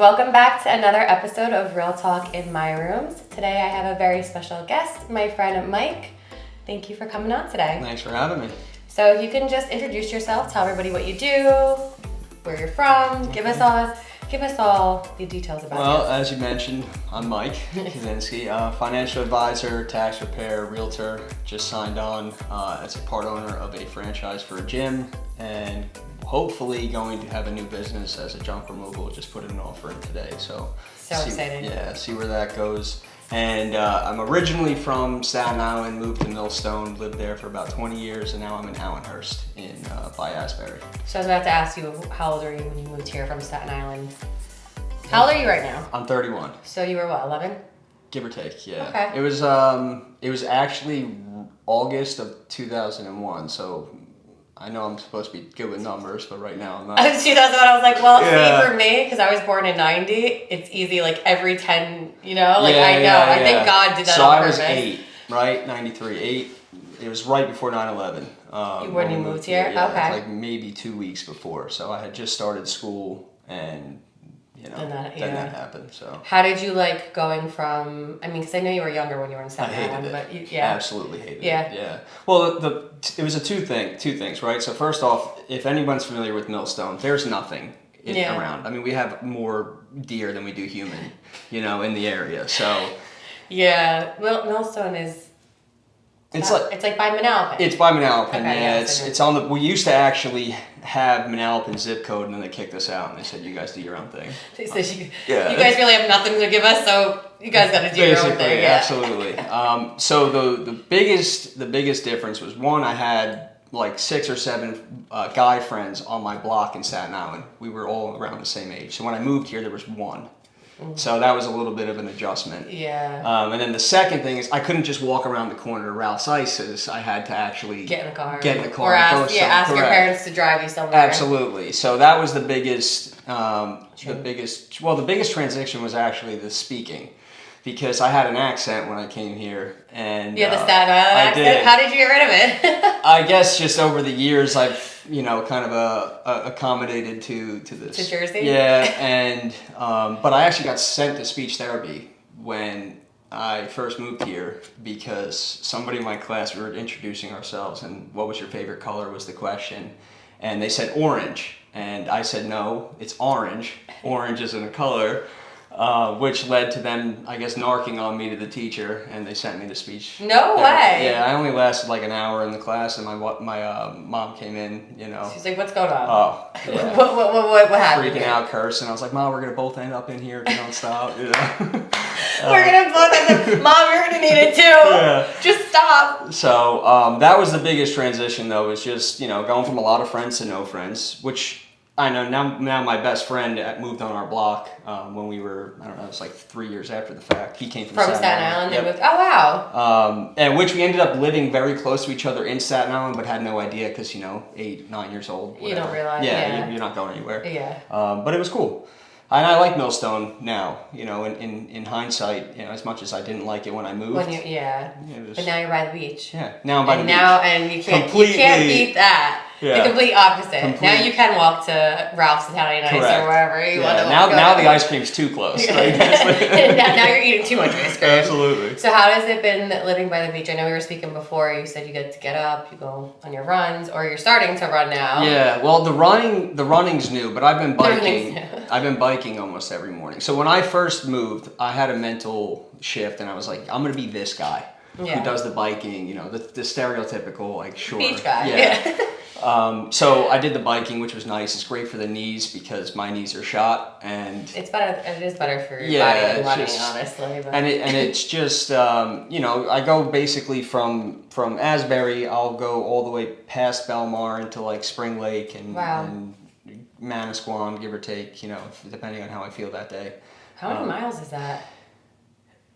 Welcome back to another episode of Real Talk in My Rooms. Today I have a very special guest, my friend Mike. Thank you for coming on today. Thanks for having me. So if you can just introduce yourself, tell everybody what you do, where you're from, give us all the details about Well, you. as you mentioned, I'm Mike Kuczinski, financial advisor, tax repair, realtor. Just signed on as a part owner of a franchise for a gym, and hopefully going to have a new business as a junk removal. Just put in an offer in today, so Exciting. Yeah, see where that goes. And I'm originally from Staten Island, moved to Millstone, lived there for about 20 years, and now I'm in Allenhurst by Asbury. So I was about to ask you, how old are you when you moved here from Staten Island? How old are you right now? I'm 31. So you were what, 11? Give or take, yeah. Okay. It was actually August of 2001, so I know I'm supposed to be good with numbers, but right now I'm not. 2001, I was like, well, Yeah. see, for me, because I was born in 90, it's easy, like every 10, I know. Yeah. I think God did that so on I purpose. was 8, right? 93, 8. It was right before 9/11. When you moved here? Yeah, Okay. like maybe 2 weeks before. So I had just started school, and then that happened. So How did you like going from, because I know you were younger when you were in I Staten hated Island, it. but Absolutely hated Yeah. it. Yeah. Well, it was two things, right? So first off, if anyone's familiar with Millstone, there's nothing around. I mean, we have more deer than we do human, in the area. So yeah, Millstone is, it's like by Manalapan. It's by Manalapan. Okay, yeah, yes, it's on the. We used to actually have Manalapan zip code, and then they kicked us out, and they said, "You guys do your own thing." They said you Yeah. guys really have nothing to give us, so you guys got to do your own thing. Yeah. Absolutely. So the biggest difference was, one, I had like 6 or 7 guy friends on my block in Staten Island. We were all around the same age. So when I moved here, there was one. So that was a little bit of an adjustment. Yeah. And then the second thing is, I couldn't just walk around the corner to Ralph's Ices. I had to actually Get in the car. Or ask your Correct. parents to drive you somewhere. Absolutely. So that was the biggest. The biggest transition was actually the speaking, because I had an accent when I came here, and You had the Staten Island accent? did. How did you get rid of it? I guess just over the years, I've kind of accommodated to this. To Jersey? Yeah, and but I actually got sent to speech therapy when I first moved here, because somebody in my class, we were introducing ourselves, and what was your favorite color was the question, and they said orange, and I said no, it's orange. Orange isn't a color. Which led to them, I guess, narking on me to the teacher, and they sent me to speech. No therapy. way. Yeah, I only lasted like an hour in the class, and my mom came in, She's like, what's going on? Oh, yeah. What happened? Freaking out, cursing. I was like, Mom, we're gonna both end up in here if you don't stop. We're gonna both end up, Mom, you're gonna need it too. Yeah. Just stop. So that was the biggest transition, though, was just going from a lot of friends to no friends, which I know now my best friend moved on our block when we were, I don't know, it was like 3 years after the fact. He came from Staten Island. Yep. They moved. Oh wow. And which we ended up living very close to each other in Staten Island, but had no idea, because 8, 9 years old. Whatever. You don't realize. Yeah. You're not going anywhere. Yeah. But it was cool. And I like Millstone now, in hindsight, as much as I didn't like it when I moved. But now you're by the beach. Yeah, now I'm by the beach. And you can't beat that. Yeah. The complete opposite. Now you can walk to Ralph's Italian Ice or wherever you want to go. Now the ice cream's too close. Right? now you're eating too much ice cream. Absolutely. So how has it been living by the beach? I know we were speaking before. You said you get to get up, you go on your runs, or you're starting to run now. Yeah. Well, the running's new, but I've been biking. I've been biking almost every morning. So when I first moved, I had a mental shift, and I was like, I'm gonna be this guy who does the biking. The stereotypical beach guy. Yeah. So I did the biking, which was nice. It's great for the knees, because my knees are shot, and it's better. It is better for your body than running, honestly. But. And it's just I go basically from Asbury. I'll go all the way past Belmar into like Spring Lake and Manasquan, give or take. Depending on how I feel that day. How many miles is that?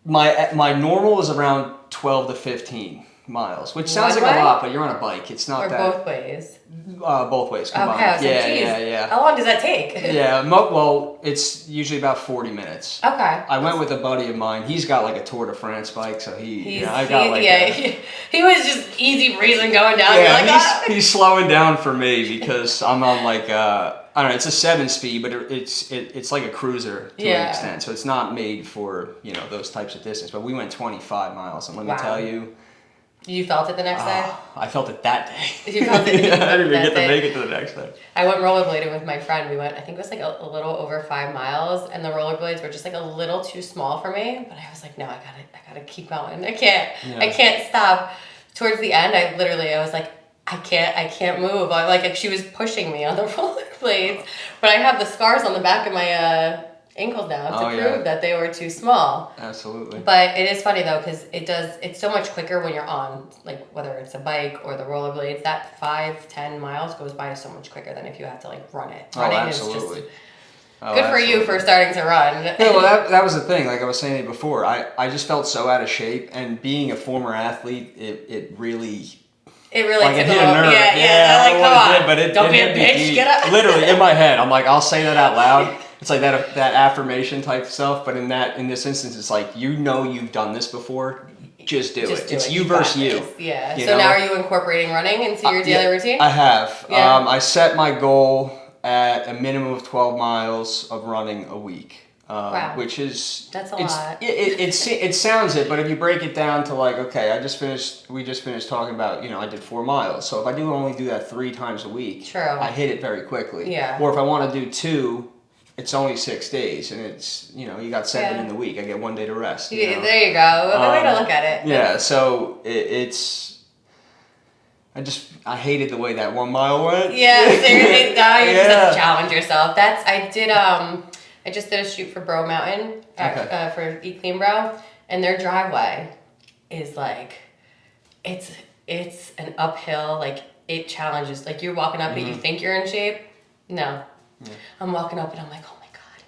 My normal is around 12 to 15 miles, which sounds like a lot, but you're on a bike. It's not that. Or both ways? Both ways combined. Okay, I was like, yeah. How long does that take? Well, it's usually about 40 minutes. Okay. I went with a buddy of mine. He's got like a Tour de France bike, so he was just easy breezing going down. Yeah, he's slowing down for me, because I'm on like I don't know. It's a 7-speed, but it's like a cruiser to an extent. So it's not made for those types of distance. But we went 25 miles, and let me tell you, you felt it the next day. I felt it that day. You felt it. I didn't even get to make it to the next day. I went rollerblading with my friend. We went. I think it was like a little over 5 miles, and the rollerblades were just like a little too small for me. But I was like, no, I gotta keep going. I can't stop. Towards the end, I was like, I can't move. I'm like she was pushing me on the rollerblades, but I have the scars on the back of my ankles now to prove that they were too small. Absolutely. But it is funny though, because it's so much quicker when you're on, like whether it's a bike or the rollerblades, that 5-10 miles goes by so much quicker than if you have to like run it. Running absolutely. is just good for you for starting to run. Yeah, well that was the thing, like I was saying before, I just felt so out of shape, and being a former athlete, it really like it hit a nerve. Yeah. Like, come on, but don't be a bitch. Get up. Literally in my head, I'm like, I'll say that out loud. It's like that affirmation type stuff. But in this instance, it's like you've done this before. Just do it. It's you versus you. Yeah. So now, are you incorporating running into your daily routine? I have. Yeah. I set my goal at a minimum of 12 miles of running a week. Which is that's a lot. It sounds it, but if you break it down to like, okay, we just finished talking about, I did 4 miles. So if I only do that 3 times a week, true, I hit it very quickly. Yeah. Or if I want to do 2, it's only 6 days, and it's you got 7 in the week. I get 1 day to rest. Yeah, there you go. The way to look at it. Yeah. So I hated the way that 1 mile went. Yeah. Seriously, now you just have to challenge yourself. I just did a shoot for Bro Mountain for Eat Clean Bro, and their driveway is like, it's an uphill, like it challenges, like you're walking up and you think you're in shape. No. Yeah. I'm walking up and I'm like, oh my God,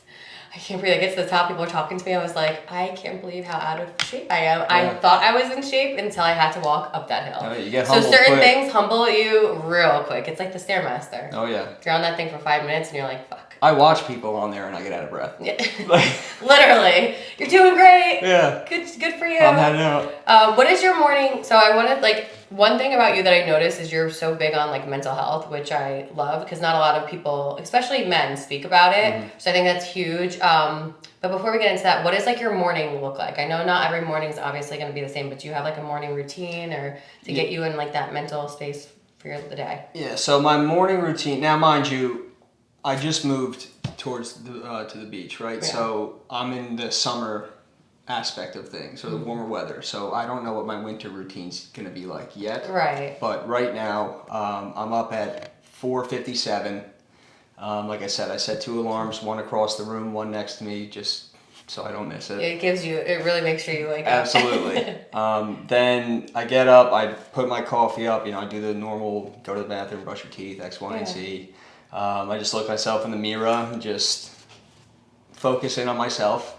I can't breathe. I get to the top, people are talking to me. I was like, I can't believe how out of shape I am. Yeah. I thought I was in shape until I had to walk up that hill. Oh, you get so certain things humble you real quick. It's like the Stairmaster. Oh yeah. You're on that thing for 5 minutes and you're like, fuck. I watch people on there and I get out of breath. Yeah. Literally. You're doing great. Yeah. Good for you. I'm heading out. What is your morning? So I wanted, like, one thing about you that I noticed is you're so big on, like, mental health, which I love, because not a lot of people, especially men, speak about it. Mm-hmm. So I think that's huge. But before we get into that, what does, like, your morning look like? I know not every morning is obviously going to be the same, but do you have, like, a morning routine or to get you in, like, that mental space for the day? Yeah, so my morning routine, now mind you, I just moved towards to the beach, right? Yeah. So I'm in the summer aspect of things, or the warmer weather. So I don't know what my winter routine's gonna be like yet. Right. But right now, I'm up at 4:57. Like I said, I set 2 alarms, one across the room, one next to me, just so I don't miss it. It really makes sure you wake up. Absolutely. Then I get up, I put my coffee up, I do the normal, go to the bathroom, brush your teeth, X, Y, and Z. I just look myself in the mirror and just focus in on myself.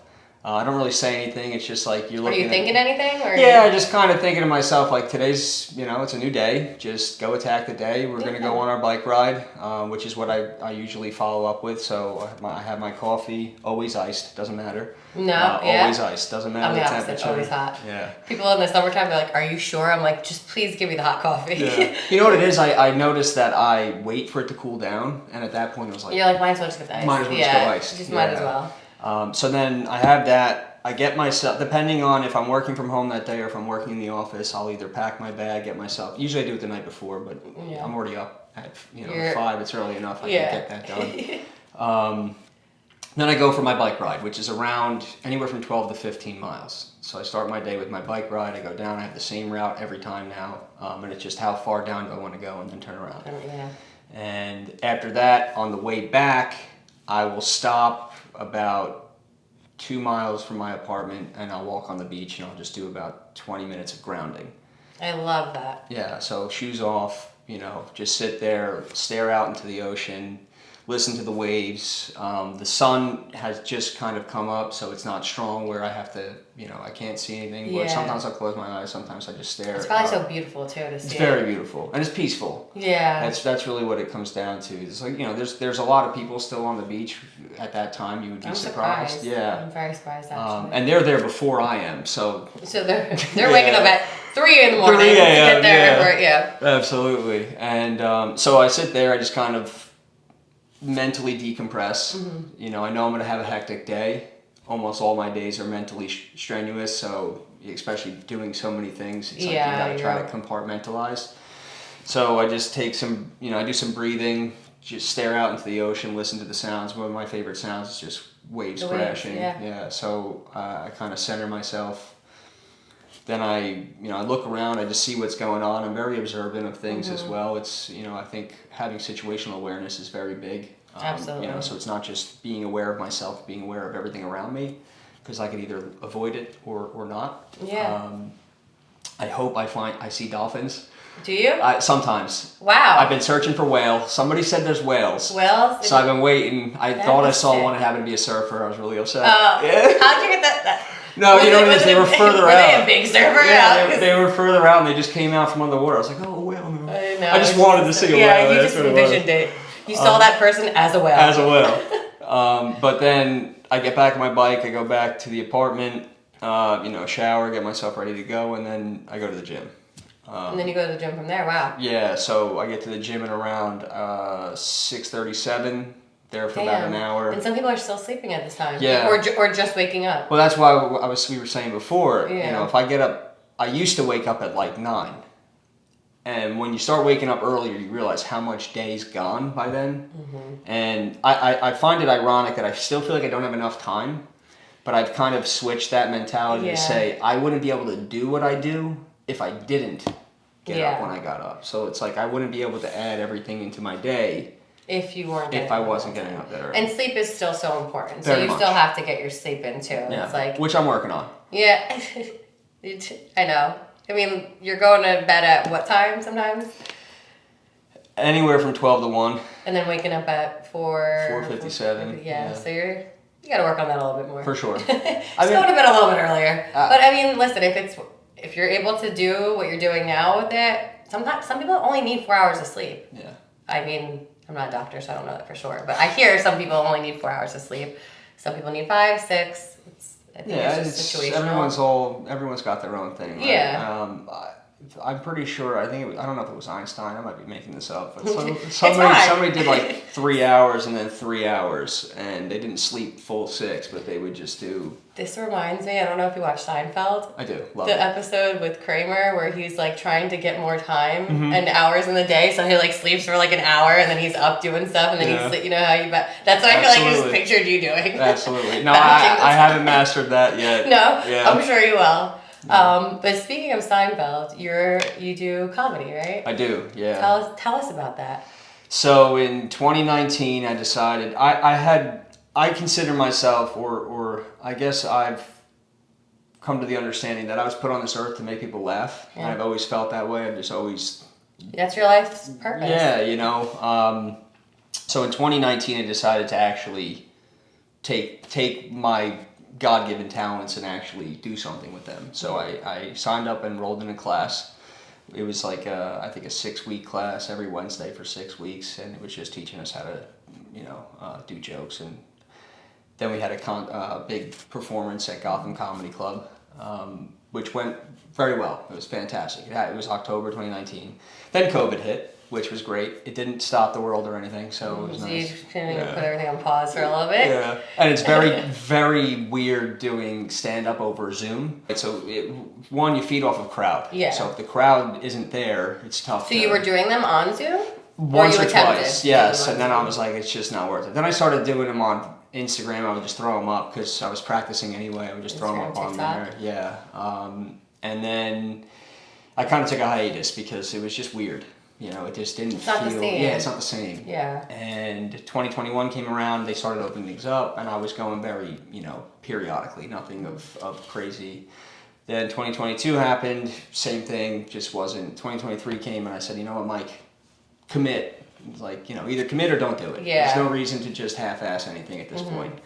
I don't really say anything. It's just like you're looking. Are you thinking anything? Or I just kind of thinking to myself, like, today's, it's a new day. Just go attack the day. We're going to go on our bike ride, which is what I usually follow up with. So I have my coffee, always iced, doesn't matter. No, always iced, doesn't matter the temperature. Always hot. Yeah. People in the summertime, they're like, "Are you sure?" I'm like, "Just please give me the hot coffee." Yeah. You know what it is? I noticed that I wait for it to cool down, and at that point, it was like, you're like, might as well just get the ice. Might as well just go iced. Just might as well. So then I have that. I get myself, depending on if I'm working from home that day or if I'm working in the office, I'll either pack my bag, get myself. Usually I do it the night before, but I'm already up at 5. It's early enough. I can get that done. Then I go for my bike ride, which is around anywhere from 12 to 15 miles. So I start my day with my bike ride. I go down. I have the same route every time now, and it's just how far down do I want to go and then turn around. Yeah. And after that, on the way back, I will stop about 2 miles from my apartment, and I'll walk on the beach, and I'll just do about 20 minutes of grounding. I love that. Yeah, so shoes off, just sit there, stare out into the ocean, listen to the waves. The sun has just kind of come up, so it's not strong where I have to, I can't see anything. But sometimes I'll close my eyes, sometimes I just stare. It's probably so beautiful too to see. It's very beautiful, and it's peaceful. Yeah. That's really what it comes down to. It's like, there's a lot of people still on the beach at that time. You would be surprised. Yeah. I'm very surprised actually. And they're there before I am, so. So they're waking up at 3 in the morning 3 a.m. to get there. Yeah. Absolutely. And so I sit there, I just kind of mentally decompress. You know, I know I'm going to have a hectic day. Almost all my days are mentally strenuous, so especially doing so many things, it's like you got to try to compartmentalize. So I just take some, you know, I do some breathing, just stare out into the ocean, listen to the sounds. One of my favorite sounds is just waves crashing. Yeah. So I kind of center myself. Then I look around, I just see what's going on. I'm very observant of things as well. It's, you know, I think having situational awareness is very big. Absolutely. You know, so it's not just being aware of myself, being aware of everything around me, because I could either avoid it or not. Yeah. I hope I see dolphins. Do you? Sometimes. Wow. I've been searching for whales. Somebody said there's whales. Whales? So I've been waiting. I thought I saw one. It happened to be a surfer. I was really upset. Oh. Yeah. How'd you get that? No, you know what it is? They were further out. Were they a big surfer? Yeah, they were further out and they just came out from underwater. I was like, oh, a whale. No. I know. I just wanted to see a whale. Yeah, you just envisioned it. You saw that person as a whale. As a whale. But then I get back on my bike. I go back to the apartment, shower, get myself ready to go, and then I go to the gym. And then you go to the gym from there. Wow. Yeah, so I get to the gym at around 6:37. There for about an hour. And some people are still sleeping at this time. Yeah. Or just waking up. Well, that's why we were saying before. Yeah. You know, if I get up, I used to wake up at like 9. And when you start waking up earlier, you realize how much day's gone by then. And I find it ironic that I still feel like I don't have enough time, but I've kind of switched that mentality to say I wouldn't be able to do what I do if I didn't get up when I got up. So it's like I wouldn't be able to add everything into my day if I wasn't getting up that early. And sleep is still so important. Very so you much. still have to get your sleep in too. Yeah. It's like, which I'm working on. Yeah. I know. I mean, you're going to bed at what time sometimes? Anywhere from 12 to 1. And then waking up at 4:57. Yeah, so you got to work on that a little bit more. For sure. Just going to bed a little bit earlier. But I mean, listen, if you're able to do what you're doing now with it, some people only need 4 hours of sleep. Yeah. I mean, I'm not a doctor, so I don't know that for sure. But I hear some people only need 4 hours of sleep. Some people need 5, 6. I think it's just situational. Everyone's got their own thing. Right? Yeah. I'm pretty sure. I don't know if it was Einstein. I might be making this up, but somebody did like 3 hours and then 3 hours, and they didn't sleep full 6, but they would just do. This reminds me. I don't know if you watch Seinfeld. I do. Love the it. episode with Kramer where he's like trying to get more time and hours in the day, so he like sleeps for like an hour and then he's up doing stuff and then he's, you know how you that's what I feel like I just pictured you doing. Absolutely. No, I haven't mastered that yet. No, yeah. I'm sure you will. But speaking of Seinfeld, you do comedy, right? I do, yeah. Tell us about that. So in 2019, I decided I consider myself, or I guess I've come to the understanding that I was put on this earth to make people laugh, and I've always felt that way. I've just always. That's your life's purpose. Yeah, you know. So in 2019, I decided to actually take my God-given talents and actually do something with them. So I signed up and enrolled in a class. It was like I think a 6-week class every Wednesday for 6 weeks, and it was just teaching us how to, do jokes. And then we had a big performance at Gotham Comedy Club, which went very well. It was fantastic. It was October 2019. Then COVID hit, which was great. It didn't stop the world or anything, so it was nice. You kind of put everything on pause for a little bit. Yeah, and it's very, very weird doing stand-up over Zoom. So, you feed off of crowd. Yeah. So if the crowd isn't there, it's tough. So you were doing them on Zoom? Once or twice, yes. And then I was like, it's just not worth it. Then I started doing them on Instagram. I would just throw them up because I was practicing anyway. I would just throw them up on there. Yeah. And then I kind of took a hiatus because it was just weird. You know, it just didn't feel. The same. Yeah, it's not the same. Yeah. And 2021 came around. They started opening things up, and I was going very, periodically. Nothing of crazy. Then 2022 happened. Same thing. Just wasn't. 2023 came, and I said, you know what, Mike, commit. It's like, either commit or don't do it. Yeah. There's no reason to just half-ass anything at this point.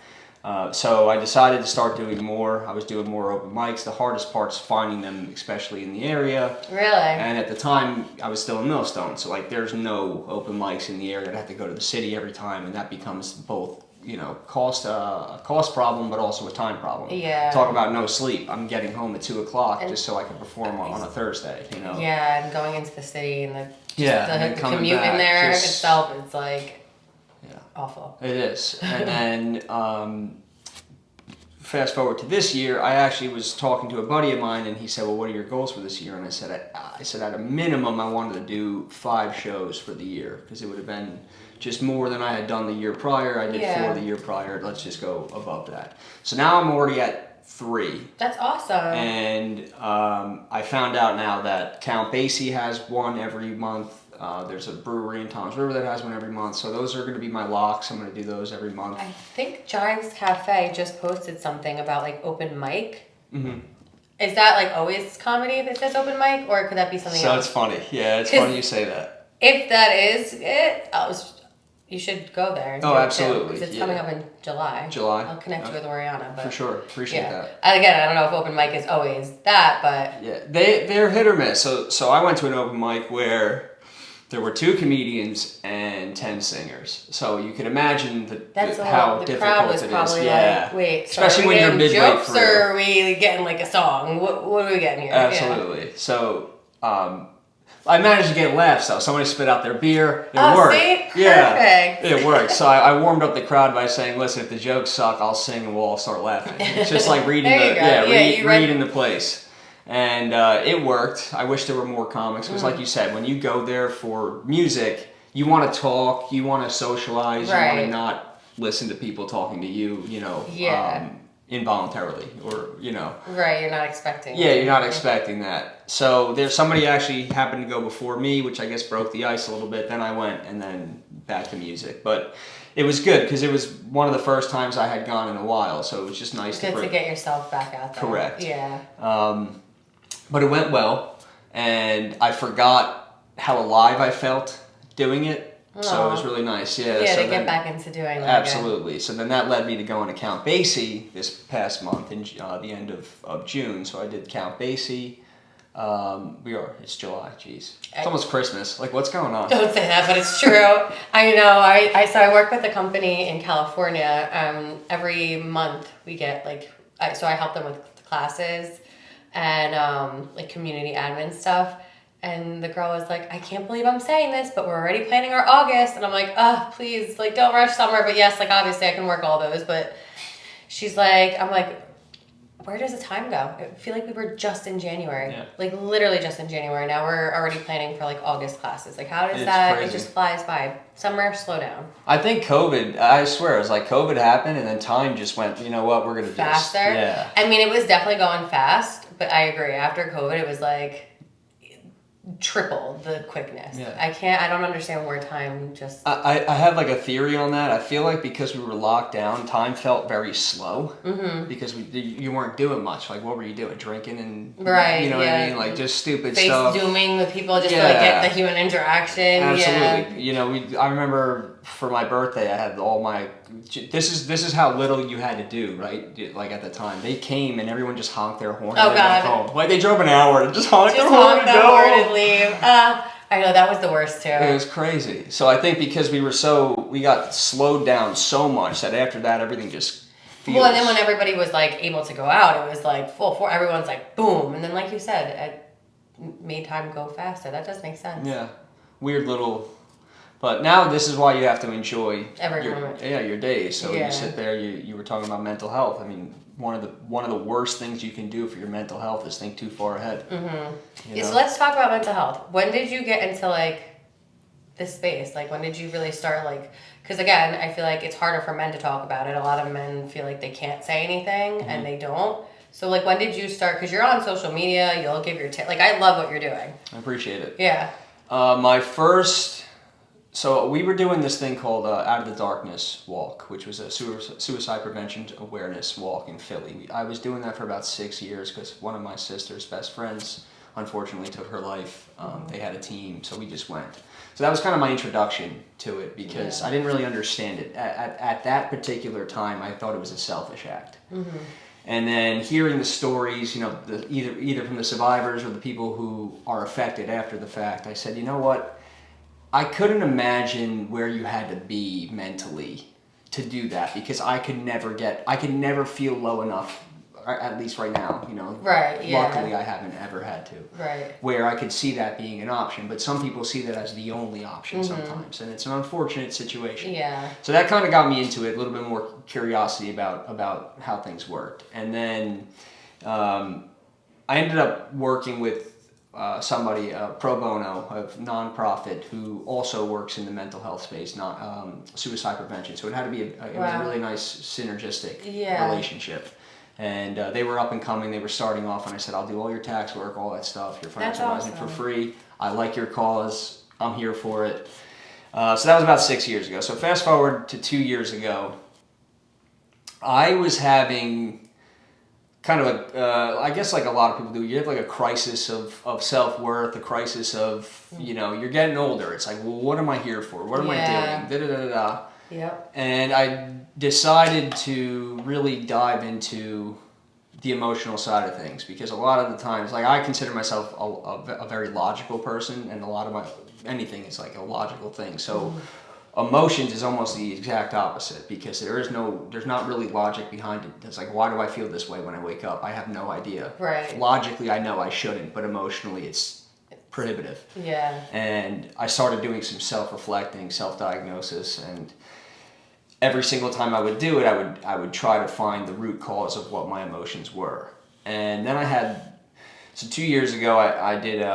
So I decided to start doing more. I was doing more open mics. The hardest part's finding them, especially in the area. Really? And at the time, I was still in Millstone, so there's no open mics in the area. I'd have to go to the city every time, and that becomes both, a cost problem, but also a time problem. Yeah. Talk about no sleep. I'm getting home at 2:00 just so I can perform on a Thursday. Yeah, and going into the city and the and commute in there itself, it's like. Yeah. awful. It is. And then fast forward to this year, I actually was talking to a buddy of mine, and he said, well, what are your goals for this year? And I said, at a minimum, I wanted to do 5 shows for the year, because it would have been just more than I had done the year prior. I did 4 the year prior. Let's just go above that. So now I'm already at 3. That's awesome. And I found out now that Count Basie has one every month. There's a brewery in Toms River that has one every month. So those are going to be my locks. I'm going to do those every month. I think Jives Cafe just posted something about like open mic. Mm-hmm. Is that like always comedy that says open mic, or could that be something else? So it's funny. Yeah, it's funny you say that. If that is it, you should go there. Oh, absolutely. Because it's coming up in July. I'll connect you with Oriana. But for sure. Appreciate that. Again, I don't know if open mic is always that, but... Yeah, they're hit or miss. So I went to an open mic where there were 2 comedians and 10 singers. So you can imagine how difficult it is. The crowd was probably like, wait, especially when you're midway jokes, through. Or are we getting like a song? What are we getting here? Absolutely. Yeah. So I managed to get laughs though. Somebody spit out their beer. It worked. See? Yeah, perfect. It worked. So I warmed up the crowd by saying, "Listen, if the jokes suck, I'll sing and we'll all start laughing." It's just like reading reading the place. And it worked. I wish there were more comics because, like you said, when you go there for music, you want to talk, you want to socialize, you want to not listen to people talking to you, involuntarily, or Right, you're not expecting. Yeah, you're not expecting that. So there's somebody actually happened to go before me, which I guess broke the ice a little bit. Then I went, and then back to music, but. It was good because it was one of the first times I had gone in a while, so it was just nice to get yourself back out there. Correct. Yeah. But it went well, and I forgot how alive I felt doing it, so it was really nice. Yeah, so to get back into doing that. Absolutely. So then that led me to going to Count Basie this past month in the end of June. So I did Count Basie. It's July, jeez. It's almost Christmas. Like, what's going on? Don't say that, but it's true. I know. I work with a company in California. Every month we get so I help them with classes and community admin stuff. And the girl was like, I can't believe I'm saying this, but we're already planning our August. And I'm like, please, don't rush summer. But yes, obviously I can work all those. But she's like, I'm like, where does the time go? I feel like we were just in January. Yeah. Literally just in January. Now we're already planning for August classes. How does that? Crazy. It just flies by. Summer, slow down. I think COVID, I swear, it was COVID happened and then time just went, you know what, we're going to do faster. Yeah. I mean, it was definitely going fast, but I agree. After COVID, it was triple the quickness. Yeah. I don't understand where time just... I have a theory on that. I feel like because we were locked down, time felt very slow. Mm-hmm. Because you weren't doing much. What were you doing? Drinking and... Right, you know what I mean? Just stupid Face stuff. Face-zooming with people just to get the human interaction. Absolutely. Yeah. I remember for my birthday, I had all my... This is how little you had to do, right? At the time. They came and everyone just honked their horn. Oh, God. Home. They drove an hour and just honked their horn and go. Leave. I know, that was the worst too. It was crazy. So I think because we got slowed down so much that after that everything just feels... Well, and then when everybody was able to go out, it was full force. Everyone's boom. And then like you said, it made time go faster. That does make sense. Yeah. Weird little... But now this is why you have to enjoy your days. So you sit there, you were talking about mental health. I mean, one of the worst things you can do for your mental health is think too far ahead. Mm-hmm. So let's talk about mental health. When did you get into this space? When did you really start because again, I feel it's harder for men to talk about it. A lot of men feel they can't say anything and they don't. So when did you start? Because you're on social media, you'll give your tip. I love what you're doing. I appreciate it. Yeah. My first... So we were doing this thing called Out of the Darkness Walk, which was a suicide prevention awareness walk in Philly. I was doing that for about 6 years because one of my sister's best friends unfortunately took her life. They had a team, so we just went. So that was kind of my introduction to it because I didn't really understand it. At that particular time, I thought it was a selfish act. Mm-hmm. And then hearing the stories, either from the survivors or the people who are affected after the fact, I said, you know what? I couldn't imagine where you had to be mentally to do that because I could never feel low enough at least right now, Right, yeah. luckily I haven't ever had to. Right. Where I could see that being an option, but some people see that as the only option sometimes, and it's an unfortunate situation. Yeah. So that kind of got me into it, a little bit more curiosity about how things worked. And then I ended up working with somebody, pro bono, of nonprofit, who also works in the mental health space, not suicide prevention. So it had to be it was a really nice synergistic relationship. And they were up and coming. They were starting off, and I said, "I'll do all your tax work, all that stuff, your financial advising for free. I like your cause. I'm here for it." So that was about 6 years ago. So fast forward to 2 years ago, I was having kind of I guess like a lot of people do, you have like a crisis of self-worth, a crisis of, you're getting older. It's like, well, what am I here for? What am I doing? Da-da-da-da-da. Yep. And I decided to really dive into the emotional side of things, because a lot of the times, like, I consider myself a very logical person, and a lot of anything is like a logical thing. So emotions is almost the exact opposite, because there's not really logic behind it. It's like, why do I feel this way when I wake up? I have no idea. Right. Logically, I know I shouldn't, but emotionally, it's prohibitive. Yeah. And I started doing some self-reflecting, self-diagnosis, and every single time I would do it, I would try to find the root cause of what my emotions were. And then so 2 years ago, I did,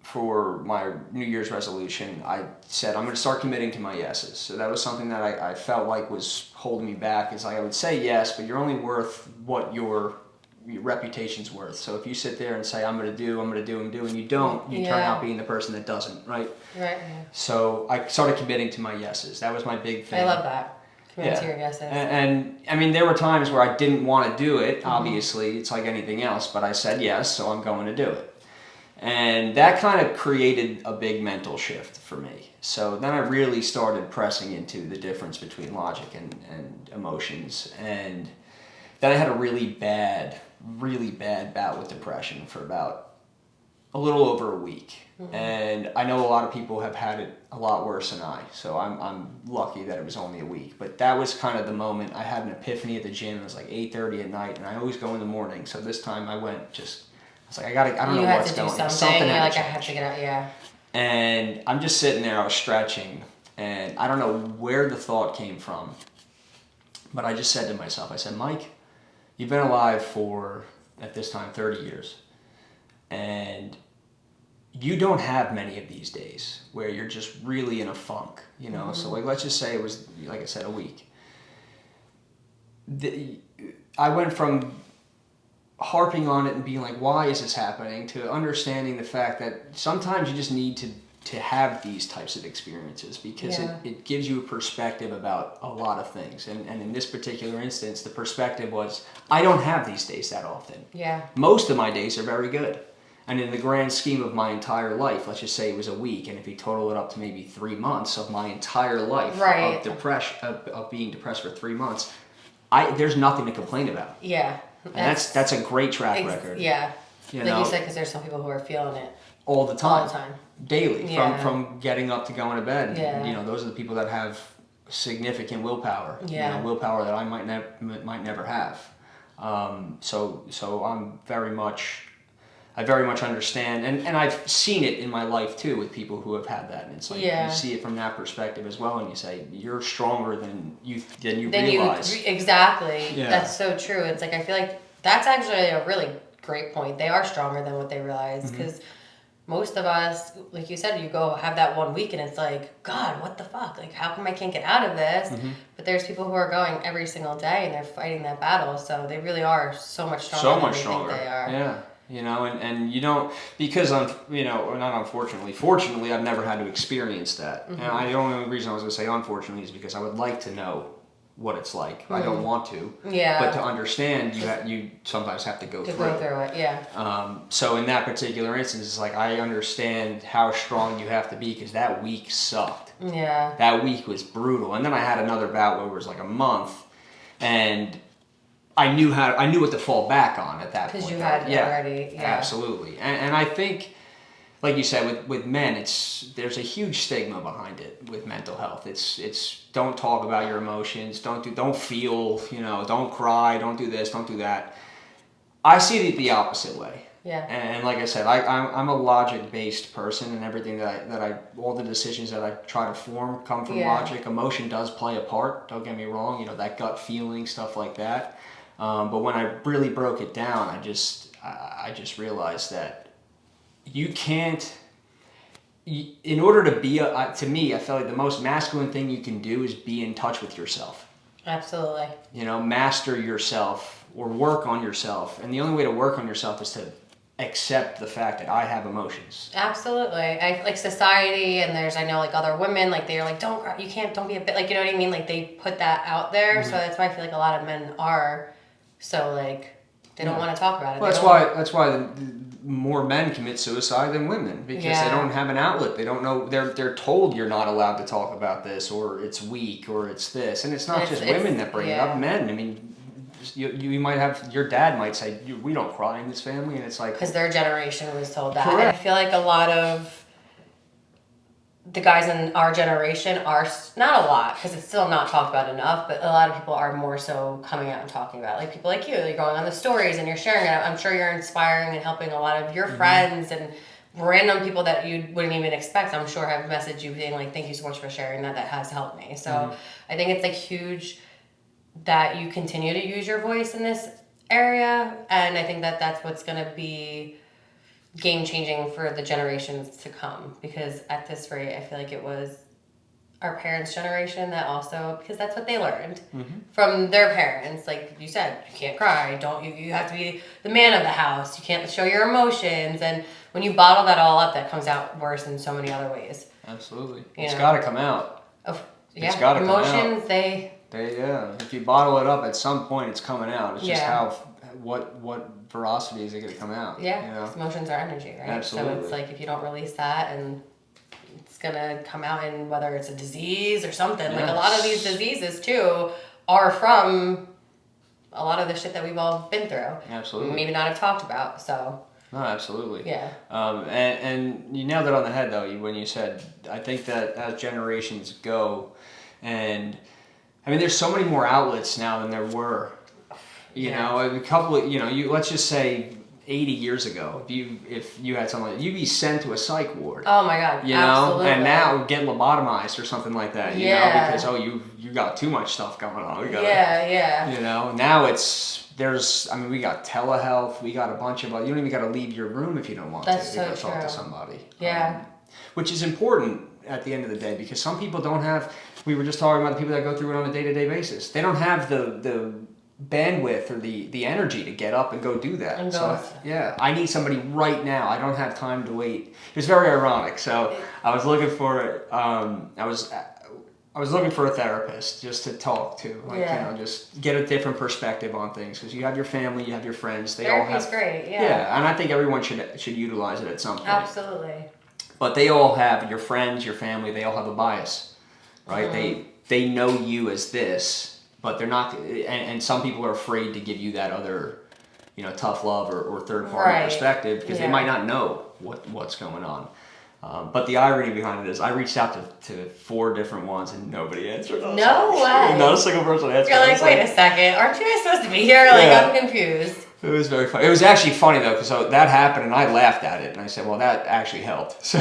for my New Year's resolution, I said, I'm going to start committing to my yeses. So that was something that I felt like was holding me back. Is like, I would say yes, but you're only worth what your reputation's worth. So if you sit there and say, I'm going to do, and you don't, you turn out being the person that doesn't, right? Right. So I started committing to my yeses. That was my big thing. I love that. Committing to your yeses. And I mean, there were times where I didn't want to do it, obviously. It's like anything else, but I said yes, so I'm going to do it. And that kind of created a big mental shift for me. So then I really started pressing into the difference between logic and emotions. And then I had a really bad bout with depression for about a little over a week. And I know a lot of people have had it a lot worse than I. So I'm lucky that it was only a week. But that was kind of the moment. I had an epiphany at the gym. It was like 8:30 at night, and I always go in the morning. So this time I went I was like, I don't know what's going on. Something you're like, I have to get out, yeah. And I'm just sitting there, I was stretching, and I don't know where the thought came from, but I just said to myself, I said, Mike, you've been alive for, at this time, 30 years, and you don't have many of these days where you're just really in a funk, So like, let's just say it was, like I said, a week. I went from harping on it and being like, why is this happening, to understanding the fact that sometimes you just need to have these types of experiences, because it gives you a perspective about a lot of things. And in this particular instance, the perspective was, I don't have these days that often. Yeah. Most of my days are very good. And in the grand scheme of my entire life, let's just say it was a week, and if you total it up to maybe 3 months of my entire life of depression, of being depressed for 3 months, there's nothing to complain about. Yeah. And that's a great track record. Yeah. Like you said, because there's some people who are feeling it all the time. All the time. Daily. From getting up to going to bed. Yeah. Those are the people that have significant willpower. Yeah. Willpower that I might never have. So I very much understand, and I've seen it in my life too with people who have had that, and it's like you see it from that perspective as well, and you say you're stronger than you realize. Exactly. Yeah. That's so true. It's like, I feel like that's actually a really great point. They are stronger than what they realize, because most of us, like you said, you go have that 1 week and it's like, God, what the fuck? Like, how come I can't get out of this? But there's people who are going every single day and they're fighting that battle, so they really are so much stronger than they think they are. Yeah. And you don't, because not unfortunately, fortunately, I've never had to experience that. And the only reason I was going to say unfortunately is because I would like to know what it's like. I don't want to. Yeah. But to understand, you sometimes have to go through it. Yeah. So in that particular instance, it's like, I understand how strong you have to be, because that week sucked. Yeah. That week was brutal. And then I had another bout where it was like a month, and I knew what to fall back on at that point. Because you had already. Yeah. Absolutely. And I think, like you said, with men, there's a huge stigma behind it with mental health. It's don't talk about your emotions, don't feel, don't cry, don't do this, don't do that. I see it the opposite way. Yeah. And like I said, I'm a logic-based person, and everything all the decisions that I try to form come from logic. Emotion does play a part. Don't get me wrong. That gut feeling, stuff like that. But when I really broke it down, I just realized that you can't. In order to be to me, I feel like the most masculine thing you can do is be in touch with yourself. Absolutely. Master yourself or work on yourself, and the only way to work on yourself is to accept the fact that I have emotions. Absolutely. I like society, and I know like other women, like they're like, don't cry, don't be a bit, like, you know what I mean? Like they put that out there. So that's why I feel like a lot of men are so like, they don't want to talk about it. Well, that's why the more men commit suicide than women, because they don't have an outlet. They don't know, they're told you're not allowed to talk about this, or it's weak, or it's this. And it's not just women that bring it up, men. I mean, you might have, your dad might say, we don't cry in this family, and it's like, because their generation was told that. Correct. And I feel like a lot of the guys in our generation are, not a lot, because it's still not talked about enough, but a lot of people are more so coming out and talking about it. Like people like you're going on the stories and you're sharing it. I'm sure you're inspiring and helping a lot of your friends and random people that you wouldn't even expect, I'm sure, have messaged you being like, thank you so much for sharing that has helped me. So I think it's like huge that you continue to use your voice in this area, and I think that that's what's going to be game changing for the generations to come, because at this rate I feel like it was our parents' generation that also, because that's what they learned from their parents, like you said, you can't cry, you have to be the man of the house, you can't show your emotions, and when you bottle that all up, that comes out worse in so many other ways. Absolutely. It's got to come out. Yeah, it's got to come out. Emotions, if you bottle it up, at some point it's coming out. It's just what veracity is it going to come out? Yeah, emotions are energy, right? Absolutely. So it's like if you don't release that, and it's going to come out in whether it's a disease or something. Like a lot of these diseases too are from a lot of the shit that we've all been through. Absolutely. Maybe not have talked about, so. No, absolutely. Yeah. And you nailed it on the head though when you said, I think that as generations go, and I mean, there's so many more outlets now than there were. You know, a couple of, let's just say 80 years ago, if you had something like that, you'd be sent to a psych ward. Oh my God, absolutely. And now get lobotomized or something like that, you know, because, you got too much stuff going on. We got now we got telehealth, we got a bunch of, you don't even got to leave your room if you don't want to go talk to somebody. Yeah. Which is important at the end of the day, because some people don't have, we were just talking about the people that go through it on a day-to-day basis. They don't have the bandwidth or the energy to get up and go do that. I need somebody right now. I don't have time to wait. It was very ironic. So I was looking for I was looking for a therapist just to talk to, just get a different perspective on things, because you have your family, you have your friends. Therapy's great. Yeah, and I think everyone should utilize it at some point. Absolutely. But they all have, your friends, your family, they all have a bias, right? They know you as this. But they're not, and some people are afraid to give you that other, tough love or third party perspective, because they might not know what's going on. But the irony behind it is, I reached out to 4 different ones and nobody answered. No way. Not a single person answered. You're like, wait a second, aren't you guys supposed to be here? Like, I'm confused. It was very funny. It was actually funny though, because that happened and I laughed at it and I said, well, that actually helped. So,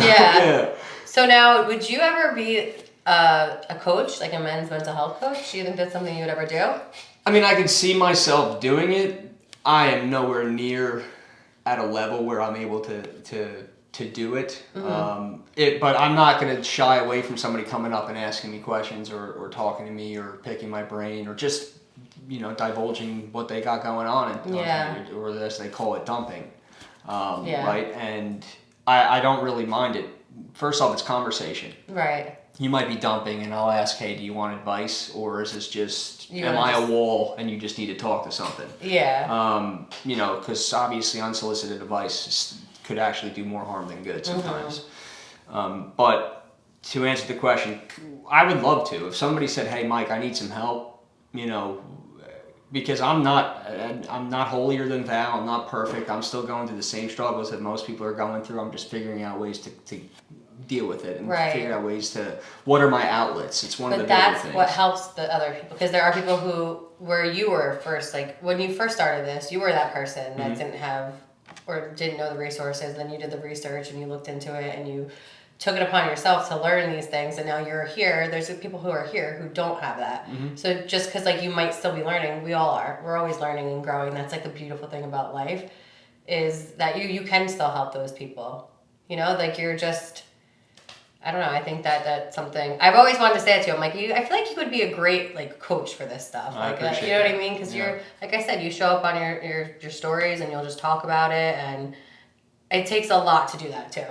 So now, would you ever be a coach, like a men's mental health coach? Do you think that's something you would ever do? I mean, I can see myself doing it. I am nowhere near at a level where I'm able to do it. But I'm not going to shy away from somebody coming up and asking me questions or talking to me or picking my brain or just, divulging what they got going on, and or as they call it, dumping. Right? And I don't really mind it. First off, it's conversation. Right. You might be dumping, and I'll ask, hey, do you want advice? Or is this just, am I a wall and you just need to talk to something? Yeah. Because obviously unsolicited advice could actually do more harm than good sometimes. But to answer the question, I would love to. If somebody said, hey, Mike, I need some help, because I'm not holier than thou. I'm not perfect. I'm still going through the same struggles that most people are going through. I'm just figuring out ways to deal with it and figure out ways to, what are my outlets? It's one of the bigger things. But that's what helps the other people, because there are people who, where you were first, like when you first started this, you were that person that didn't have or didn't know the resources, and then you did the research and you looked into it and you took it upon yourself to learn these things, and now you're here. There's people who are here who don't have that. So just because like you might still be learning, we all are. We're always learning and growing. That's like the beautiful thing about life, is that you can still help those people. You know, like you're just, I don't know. I think that's something I've always wanted to say it to you. I'm like, I feel like you would be a great like coach for this stuff. Like, you know what I mean? Because you're, like I said, you show up on your stories and you'll just talk about it, and it takes a lot to do that too.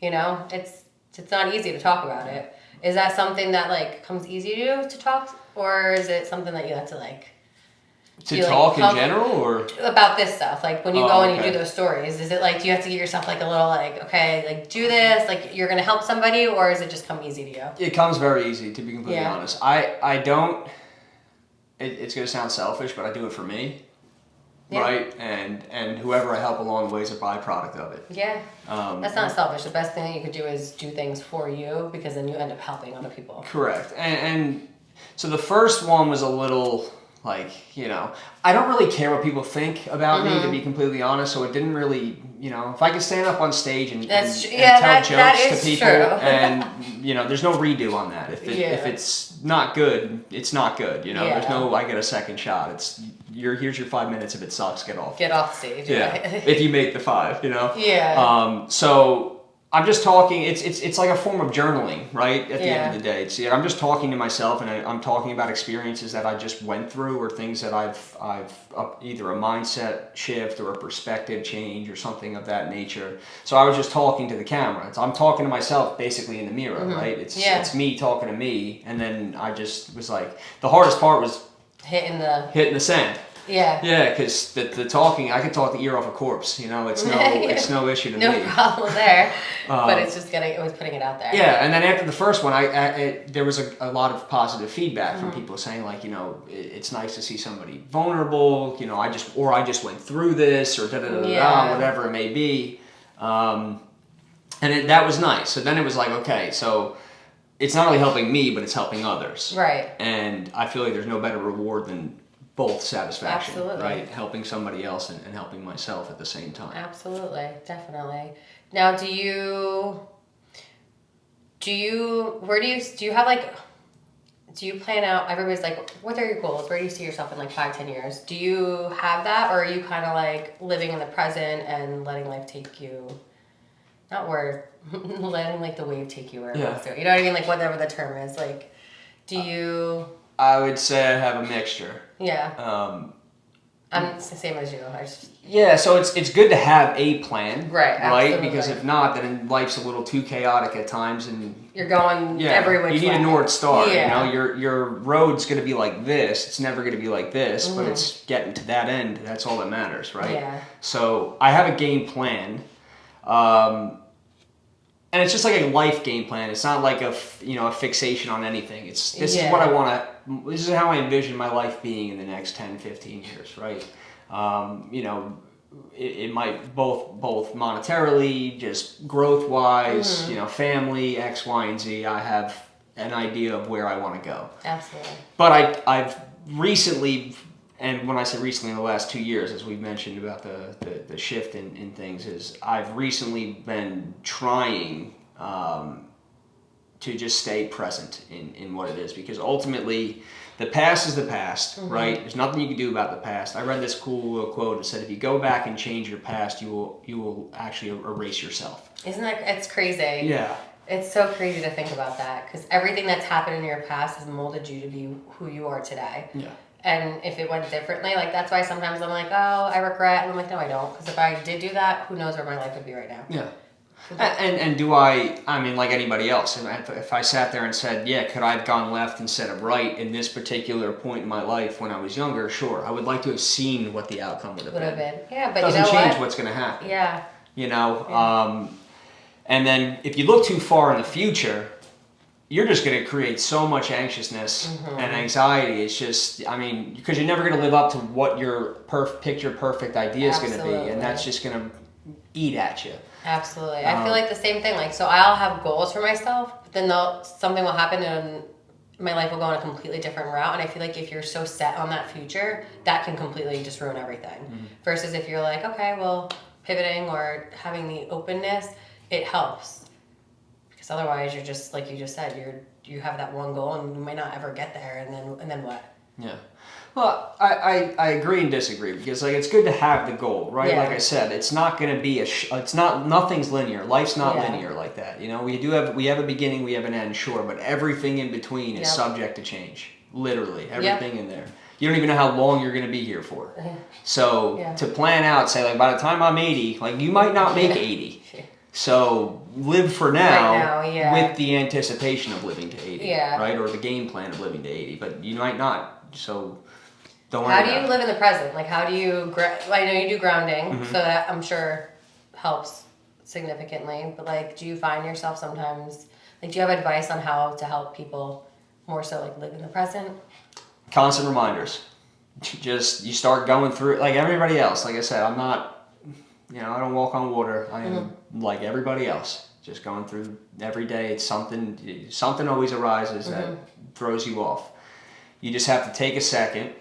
You know, it's not easy to talk about it. Is that something that like comes easy to you to talk, or is it something that you have to like to talk in general, or about this stuff? Like when you go and you do those stories, is it like, do you have to give yourself like a little like, okay, like do this, like you're gonna help somebody, or does it just come easy to you? It comes very easy, to be completely honest. I don't. It's gonna sound selfish, but I do it for me. Yeah. Right, and whoever I help along the way is a byproduct of it. Yeah, that's not selfish. The best thing that you could do is do things for you, because then you end up helping other people. Correct, and so the first one was a little like, you know, I don't really care what people think about me, to be completely honest. So it didn't really, you know, if I could stand up on stage and tell jokes to people, and you know, there's no redo on that. If it's not good, it's not good. You know, there's no I get a second shot. It's here's your 5 minutes. If it sucks, get off. Get off stage. Yeah. If you make the 5, you know. Yeah. So I'm just talking. It's like a form of journaling, right? At the end of the day, I'm just talking to myself, and I'm talking about experiences that I just went through, or things that I've either a mindset shift or a perspective change or something of that nature. So I was just talking to the camera. I'm talking to myself basically in the mirror, right? It's me talking to me, and then I just was like, the hardest part was hitting the send. Yeah. Yeah, because the talking, I could talk the ear off a corpse. You know, it's no issue to me. No problem there. But it's just it was putting it out there. Yeah, and then after the first one, there was a lot of positive feedback from people saying, like, you know, it's nice to see somebody vulnerable. You know, I just went through this, or whatever it may be, and that was nice. So then it was like, okay, so it's not only helping me, but it's helping others. Right. And I feel like there's no better reward than both satisfaction. Absolutely. Right? Helping somebody else and helping myself at the same time. Absolutely, definitely. Now, do you plan out, everybody's like, what are your goals? Where do you see yourself in like 5-10 years? Do you have that, or are you kind of like living in the present and letting life take you, letting like the wave take you where it wants to? You know what I mean? Like whatever the term is. Like, do you... I would say I have a mixture. Yeah. I'm the same as you. So it's good to have a plan, right? Absolutely. Because if not, then life's a little too chaotic at times, and you're going every which way. You need a North Star. Yeah. You know, your road's going to be like this. It's never going to be like this, but it's getting to that end. That's all that matters, right? Yeah. So I have a game plan. And it's just like a life game plan. It's not like a fixation on anything. This is what I want to, this is how I envision my life being in the next 10, 15 years, right? You know, it might both monetarily, just growth-wise, you know, family, X, Y, and Z. I have an idea of where I want to go. Absolutely. But I've recently, and when I say recently, in the last 2 years, as we've mentioned about the shift in things, is I've recently been trying to just stay present in what it is, because ultimately the past is the past, right? There's nothing you can do about the past. I read this cool little quote that said, if you go back and change your past, you will actually erase yourself. Isn't that, it's crazy. Yeah. It's so crazy to think about that, because everything that's happened in your past has molded you to be who you are today. Yeah. And if it went differently, like that's why sometimes I'm like, oh, I regret, and I'm like, no, I don't, because if I did do that, who knows where my life would be right now. Yeah. And do I mean, like anybody else, if I sat there and said, yeah, could I have gone left instead of right in this particular point in my life when I was younger? Sure. I would like to have seen what the outcome would have been. Yeah, but it doesn't you know change what's going to happen. Yeah. You know, and then if you look too far in the future, you're just going to create so much anxiousness and anxiety. It's just, I mean, because you're never going to live up to what your picture perfect idea is going to be, and that's just going to eat at you. Absolutely. I feel like the same thing. Like, so I'll have goals for myself, but then something will happen and my life will go on a completely different route. And I feel like if you're so set on that future, that can completely just ruin everything. Versus if you're like, okay, well, pivoting or having the openness, it helps. Because otherwise, you're just like you just said, you have that one goal and you might not ever get there, and then what? Yeah. Well, I agree and disagree because like it's good to have the goal, right? Yeah. Like I said, it's not going to be it's not nothing's linear. Life's not linear like that. You know, we have a beginning, we have an end, sure, but everything in between is subject to change. Literally, everything in there. You don't even know how long you're going to be here for. So to plan out, say like by the time I'm 80, like you might not make 80. So live for now, with the anticipation of living to 80, right? Or the game plan of living to 80, but you might not. So don't worry. How do you live in the present? Like, how do you? I know you do grounding, so that I'm sure helps significantly. But like, do you find yourself sometimes? Like, do you have advice on how to help people more so like live in the present? Constant reminders. Just you start going through it like everybody else. Like I said, I'm not. You know, I don't walk on water. I am like everybody else, just going through every day. It's something always arises that throws you off. You just have to take a second,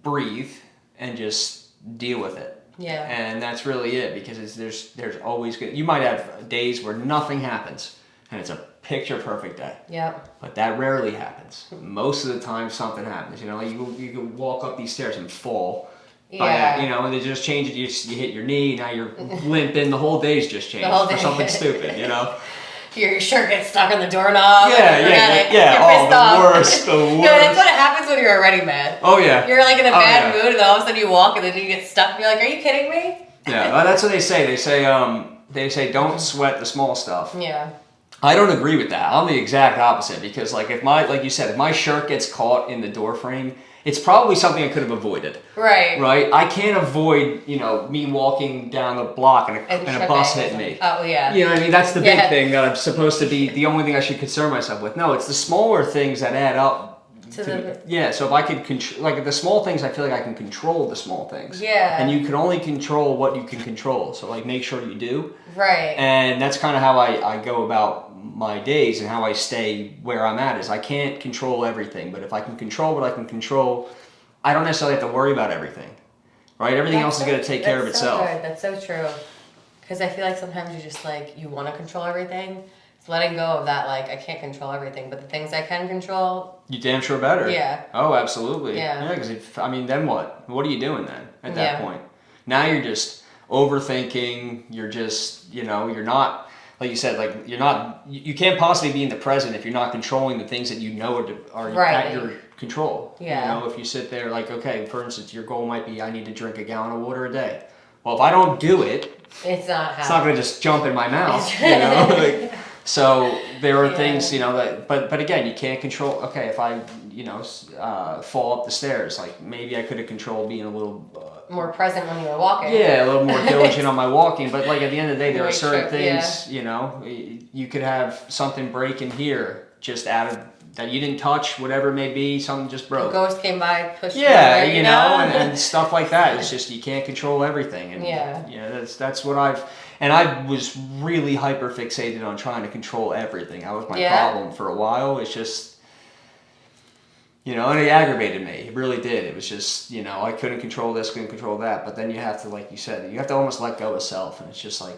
breathe, and just deal with it. Yeah. And that's really it, because there's always good. You might have days where nothing happens, and it's a picture perfect day. Yep. But that rarely happens. Most of the time, something happens. You know, you can walk up these stairs and fall. Yeah. You know, and they just change it. You hit your knee. Now you're limping. The whole day's just changed for something stupid. You know. Your shirt gets stuck on the doorknob. Yeah. The worst. No, that's what happens when you're already mad. Oh yeah. You're like in a bad mood, and then all of a sudden you walk, and then you get stuck, and you're like, "Are you kidding me?" Yeah, well, that's what they say. They say don't sweat the small stuff. Yeah. I don't agree with that. I'm the exact opposite, because like like you said, if my shirt gets caught in the door frame, it's probably something I could have avoided. Right. Right? I can't avoid, me walking down the block and a bus hitting me. Oh, yeah. You know what I mean? That's the big thing that I'm supposed to be, the only thing I should concern myself with. No, it's the smaller things that add up. So if I could like the small things, I feel like I can control the small things. Yeah. And you can only control what you can control. So like make sure you do. Right. And that's kind of how I go about my days and how I stay where I'm at. Is I can't control everything, but if I can control what I can control, I don't necessarily have to worry about everything. Right? Everything else is going to take care of itself. That's so true. Because I feel like sometimes you just like you want to control everything. Letting go of that, like, I can't control everything, but the things I can control... You damn sure better. Yeah. Oh, absolutely. Yeah. Yeah, because then what? What are you doing then at that point? Now you're just overthinking, you're just, you're not, like you said, like, you can't possibly be in the present if you're not controlling the things that are at your control. Yeah. If you sit there, like, okay, for instance, your goal might be, I need to drink a gallon of water a day. Well, if I don't do it... It's not going to just jump in my mouth, So there are things, that, but again, you can't control. Okay, if I, fall up the stairs, like maybe I could have controlled being a little more present when you were walking. Yeah, a little more diligent on my walking. But like at the end of the day, there are certain things, you could have something break in here just out of that you didn't touch, whatever it may be, something just broke. A ghost came by, pushed you over, and stuff like that. It's just you can't control everything. And that's what I was really hyper fixated on trying to control everything. That was my problem for a while. It's just, and it aggravated me. It really did. It was just, I couldn't control this, couldn't control that. But then you have to, like you said, you have to almost let go of self. And it's just like,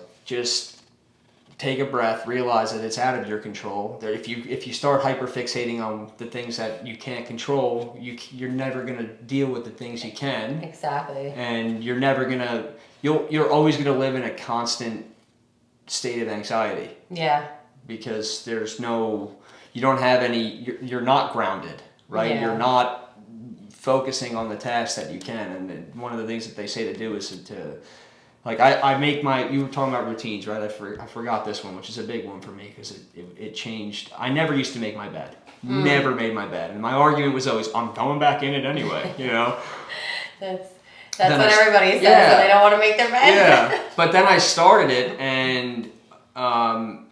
take a breath, realize that it's out of your control. That if you start hyper fixating on the things that you can't control, you're never gonna deal with the things you can. Exactly. And you're never gonna. You're always gonna live in a constant state of anxiety. Yeah. Because you don't have any. You're not grounded, right? Yeah. You're not focusing on the tasks that you can. And one of the things that they say to do is to. Like I make you were talking about routines, right? I forgot this one, which is a big one for me because it changed. I never used to make my bed. Never made my bed. And my argument was always, I'm going back in it anyway, That's what everybody says, and they don't want to make their bed. Yeah, but then I started it, and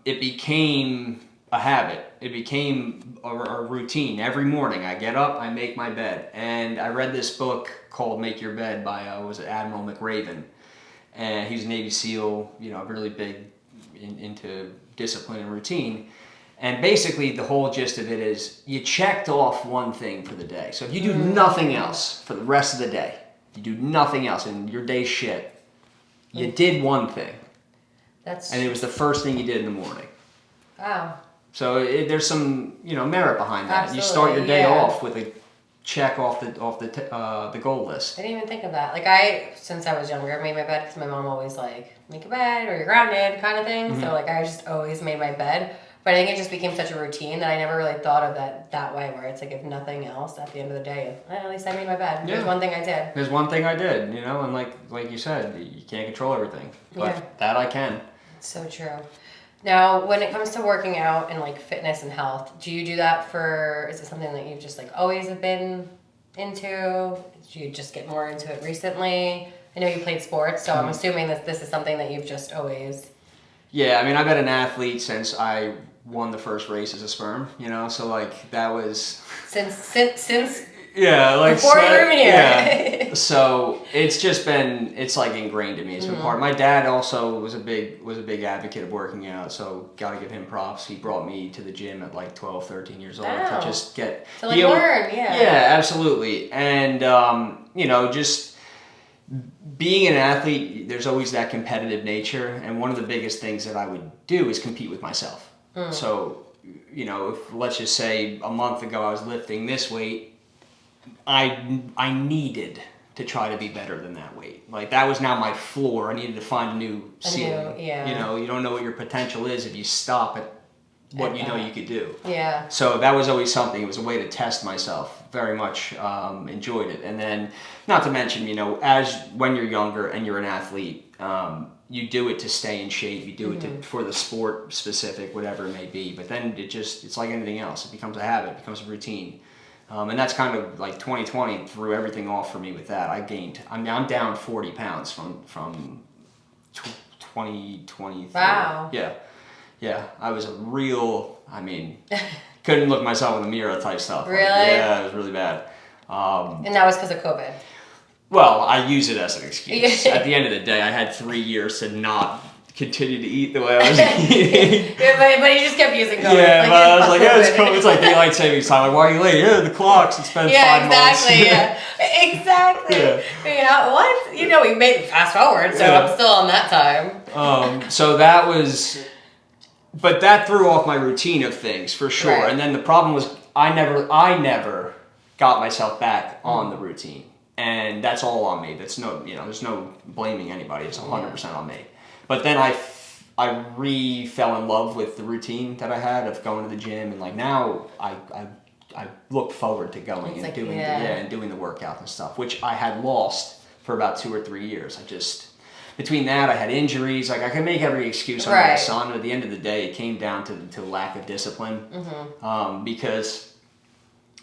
it became a habit. It became a routine. Every morning I get up, I make my bed. And I read this book called Make Your Bed by, was it Admiral McRaven? And he's a Navy SEAL, really big into discipline and routine. And basically the whole gist of it is you checked off one thing for the day. So if you do nothing else for the rest of the day, you do nothing else and your day's shit, you did one thing. And it was the first thing you did in the morning. Wow. So there's some, merit behind that. Absolutely, you start your day off with a check off the goal list. I didn't even think of that. Since I was younger, made my bed because my mom always make a bed or you're grounded kind of thing. Mm-hmm. So I just always made my bed. But I think it just became such a routine that I never really thought of that way, where it's if nothing else, at the end of the day, at least I made my bed. Yeah. There's one thing I did. There's one thing I did, and like you said, you can't control everything. But that I can. It's so true. Now, when it comes to working out and fitness and health, do you do that is it something that you've just always have been into? Did you just get more into it recently? I know you played sports, so I'm assuming that this is something that you've just always... Yeah, I've been an athlete since I won the first race as a sperm, so that was... Since yeah, before you were here. Yeah. So it's just been, it's ingrained in me. It's been part. My dad also was a big advocate of working out, so gotta give him props. He brought me to the gym at 12, 13 years old to just get... To learn, yeah. Yeah, absolutely. And, just being an athlete, there's always that competitive nature, and one of the biggest things that I would do is compete with myself. So, if, let's just say a month ago I was lifting this weight, I needed to try to be better than that weight. That was now my floor. I needed to find a new ceiling. You don't know what your potential is if you stop at what you could do. Yeah. So that was always something. It was a way to test myself. Very much enjoyed it. And then, not to mention, when you're younger and you're an athlete, you do it to stay in shape. You do it for the sport specific, whatever it may be. But then it's like anything else. It becomes a habit. It becomes a routine. And that's kind of 2020 threw everything off for me with that. I'm down 40 pounds from 2023. Wow. Yeah. I was couldn't look myself in the mirror type stuff. Really? Yeah, it was really bad. And that was because of COVID. Well, I use it as an excuse. At the end of the day, I had 3 years to not continue to eat the way I was eating. but you just kept using COVID. Yeah, but I was it's COVID. It's like daylight savings time. Why are you late? Yeah, the clocks. It's been 5 months. Exactly. Yeah. What? We made fast forward, so I'm still on that time. So that was, but that threw off my routine of things for sure. Right. And then the problem was I never got myself back on the routine, and that's all on me. That's there's no blaming anybody. It's 100% on me. But then I fell in love with the routine that I had of going to the gym, and now I look forward to going and doing and doing the workout and stuff, which I had lost for about 2 or 3 years. Between that, I had injuries. I could make every excuse under the sun, but at the end of the day, it came down to lack of discipline. Because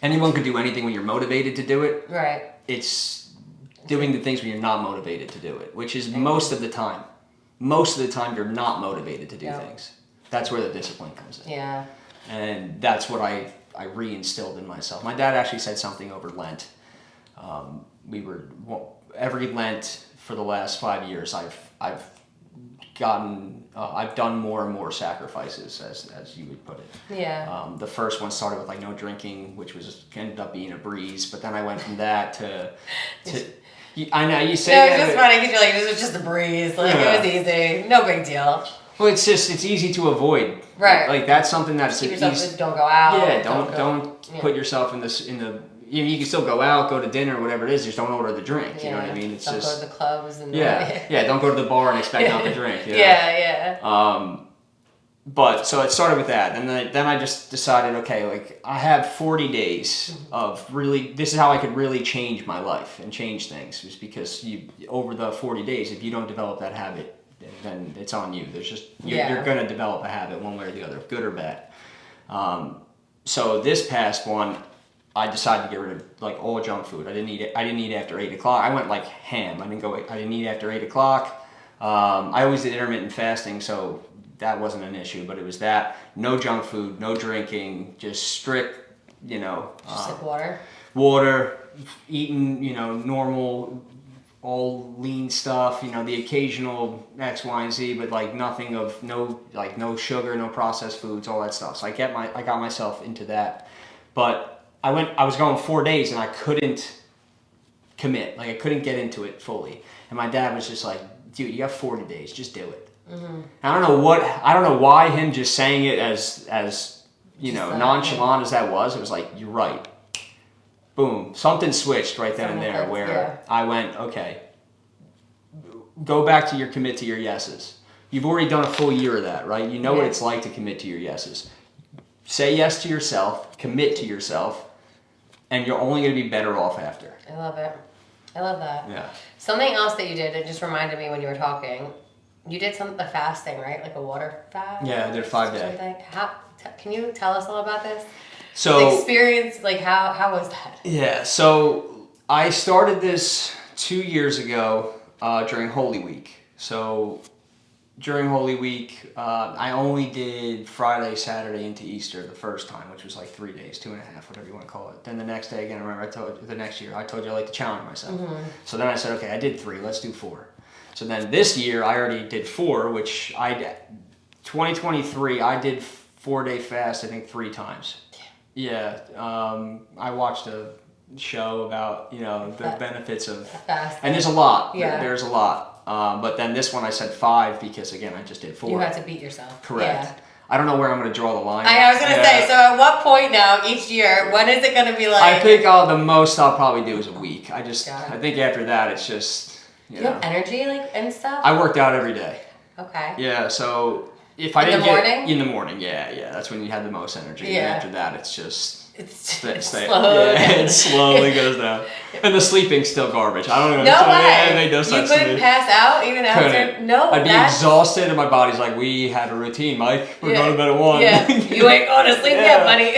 anyone could do anything when you're motivated to do it. Right. It's doing the things when you're not motivated to do it, which is most of the time. Most of the time, you're not motivated to do things. That's where the discipline comes in. Yeah. And that's what I reinstilled in myself. My dad actually said something over Lent. Every Lent for the last 5 years, I've done more and more sacrifices, as you would put it. Yeah. The first one started with no drinking, which ended up being a breeze. But then I went from that to I know you say that. No, it's just funny because this was just a breeze. It was easy, no big deal. Well, it's easy to avoid. Right. That's something that's keep yourself. Just don't go out. Yeah. Don't put yourself in the. You can still go out, go to dinner, whatever it is. Just don't order the drink. You know what I mean? Don't go to the clubs and. Don't go to the bar and expect not to drink. Yeah. But so it started with that, and then I just decided, okay, I have 40 days of really. This is how I could really change my life and change things. Is because over the 40 days, if you don't develop that habit, then it's on you. You're going to develop a habit one way or the other, good or bad. So this past one, I decided to get rid of all junk food. I didn't eat after 8 o'clock. I went ham. I didn't eat after 8 o'clock. I always did intermittent fasting, so that wasn't an issue. But it was that no junk food, no drinking, just strict, Just like water, eating, normal, all lean stuff, the occasional X, Y, and Z, but like nothing of no sugar, no processed foods, all that stuff. So I got myself into that. But I was going 4 days and I couldn't commit. Like I couldn't get into it fully. And my dad was just like, dude, you got 40 days, just do it. Mm-hmm. I don't know why him just saying it as nonchalant as that was, it was like, you're right. Boom. Something switched right then and there where I went, okay, go back to commit to your yeses. You've already done a full year of that, right? You know what it's like to commit to your yeses. Say yes to yourself, commit to yourself, and you're only going to be better off after. I love it. I love that. Yeah. Something else that you did, it just reminded me when you were talking, you did a fasting, right? Like a water fast? Yeah, I did 5 days. Can you tell us all about this? So the experience, like how was that? Yeah, so I started this 2 years ago during Holy Week. So during Holy Week, I only did Friday, Saturday into Easter the first time, which was like 3 days, 2.5, whatever you want to call it. Then the next day, again, remember I told you, the next year, I told you I like to challenge myself. Mm-hmm. So then I said, okay, I did 3, let's do 4. So then this year, I already did 4, which 2023, I did 4-day fast, I think 3 times. Yeah, I watched a show about, the benefits of fasting. And there's a lot. Yeah. There's a lot. But then this one I said 5 because, again, I just did 4. You had to beat yourself. Correct. Yeah. I don't know where I'm going to draw the line. I was going to say, so at what point now, each year, when is it going to be like? I think the most I'll probably do is a week. I think after that, it's just, you have energy and stuff? I worked out every day. Okay. Yeah, so if I didn't in the morning, yeah, that's when you have the most energy. Yeah. And after that, it's just it slowly goes down. And the sleeping's still garbage. I don't know. No way. They do you couldn't pass out even after. No, I'd be exhausted, and my body's like, "We have a routine, Mike. We're going to bed at 1." Yeah, you ain't going to sleep yet, buddy.